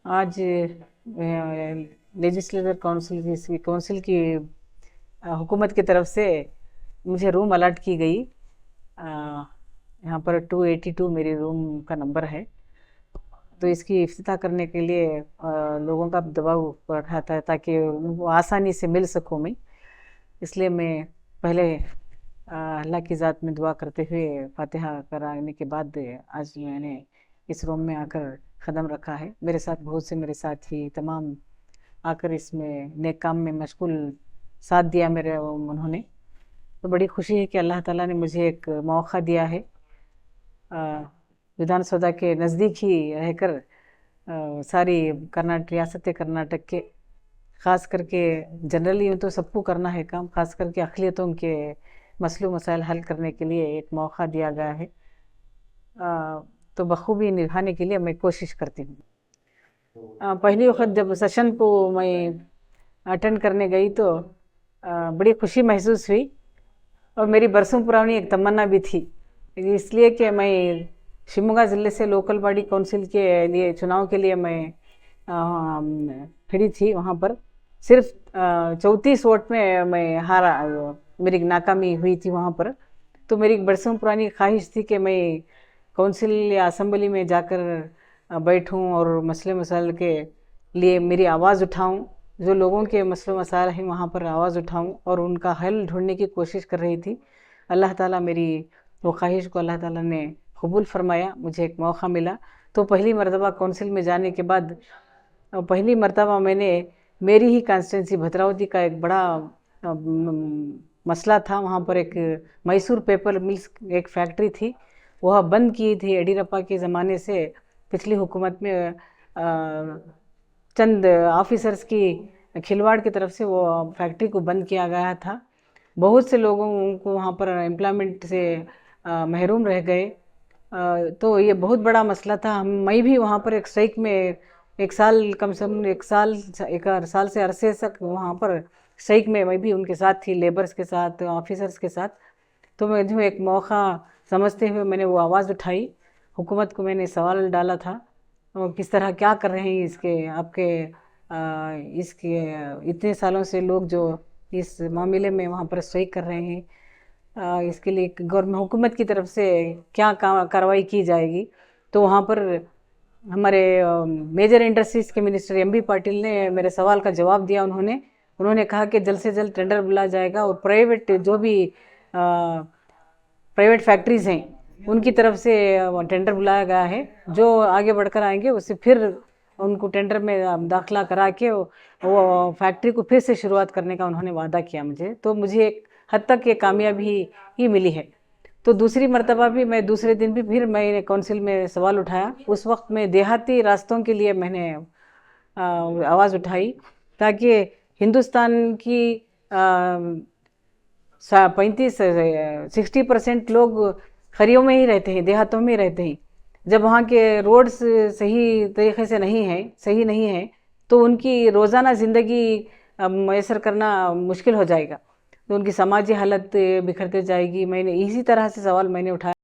आज legislator council की हुकूमत की तरफ से मुझे रूम अलॉट की गई। यहाँ पर 282 मेरी रूम का नंबर है। तो इसकी इफ्तिताह करने के लिए लोगों का दबाव बढ़ा था ताकि वो आसानी से मिल सकूँ मैं। इसलिए मैं पहले अल्लाह की ज़ात में दुआ करते हुए फातिहा कराने के बाद आज मैंने इस रूम में आकर कदम रखा है। मेरे साथ बहुत से मेरे साथी तमाम आकर इसमें नेक काम में मशगूल साथ दिया मेरे उन्होंने। तो बड़ी खुशी है कि अल्लाह ताला ने मुझे एक मौका दिया है विधानसभा के नज़दीक ही रहकर सारी रियासत कर्नाटक के ख़ास करके जनरली यूँ तो सबको करना है काम, ख़ास करके अक़लियतों के मसलों मसाइल हल करने के लिए एक मौका दिया गया है। तो बखूबी निभाने के लिए मैं कोशिश करती हूँ। पहली वक्त जब सेशन को मैं अटेंड करने गई तो बड़ी खुशी महसूस हुई और मेरी बरसों पुरानी एक तमन्ना भी थी, इसलिए कि मैं शिवमोगा ज़िले से लोकल बॉडी काउंसिल के लिए चुनाव के लिए मैं खड़ी थी। वहाँ पर सिर्फ 34 वोट में मैं हारा, मेरी नाकामी हुई थी वहाँ पर। तो मेरी बरसों पुरानी ख्वाहिश थी कि मैं काउंसिल या असम्बली में जाकर बैठूं और मसले मसाइल के लिए मेरी आवाज़ उठाऊं, जो लोगों के मसले मसाइल हैं वहाँ पर आवाज़ उठाऊं और उनका हल ढूंढने की कोशिश कर रही थी। अल्लाह ताला मेरी वो ख्वाहिश को अल्लाह ताला ने कबूल फरमाया, मुझे एक मौका मिला। तो पहली मरतबा काउंसिल में जाने के बाद पहली मरतबा मैंने मेरी ही कॉन्स्टिट्यूंसी भद्रावती का एक बड़ा मसला था। वहाँ पर एक मैसूर पेपर मिल्स एक फैक्ट्री थी, वह बंद की थी येडियुरप्पा के ज़माने से। पिछली हुकूमत में चंद ऑफिसर्स की खिलवाड़ की तरफ से वो फैक्ट्री को बंद किया गया था। बहुत से लोगों को वहाँ पर एम्प्लॉयमेंट से महरूम रह गए। तो ये बहुत बड़ा मसला था। मैं भी वहाँ पर एक स्ट्राइक में एक साल कम से कम एक साल से अरसे तक वहाँ पर स्ट्राइक में मैं भी उनके साथ थी, लेबर्स के साथ, ऑफिसर्स के साथ। तो मैं जो एक मौका समझते हुए मैंने वो आवाज़ उठाई, हुकूमत को मैंने सवाल डाला था और किस तरह क्या कर रहे हैं इसके आपके इसके इतने सालों से लोग जो इस मामले में वहाँ पर स्ट्राइक कर रहे हैं, इसके लिए गवर्नमेंट हुकूमत की तरफ से क्या कार्रवाई की जाएगी। तो वहाँ पर हमारे मेजर इंडस्ट्रीज़ के मिनिस्टर एमबी पाटिल ने मेरे सवाल का जवाब दिया। उन्होंने कहा कि जल्द से जल्द टेंडर बुलाया जाएगा और प्राइवेट जो भी प्राइवेट फैक्ट्रीज़ हैं उनकी तरफ से टेंडर बुलाया गया है। जो आगे बढ़कर आएंगे उससे फिर उनको टेंडर में दाखिला करा के वो फैक्ट्री को फिर से शुरुआत करने का उन्होंने वादा किया मुझे। तो मुझे एक हद तक ये कामयाबी ही मिली है। तो दूसरी मर्तबा भी मैं दूसरे दिन भी फिर मैंने काउंसिल में सवाल उठाया। उस वक्त मैं देहाती रास्तों के लिए मैंने आवाज़ उठाई ताकि हिंदुस्तान की 60% लोग खरियों में ही रहते हैं, देहातों में ही रहते हैं। जब वहाँ के रोड्स सही तरीके से सही नहीं है तो उनकी रोज़ाना ज़िंदगी मैसर करना मुश्किल हो जाएगा, तो उनकी समाजी हालत बिखरते जाएगी। मैंने इसी तरह से सवाल मैंने उठाया।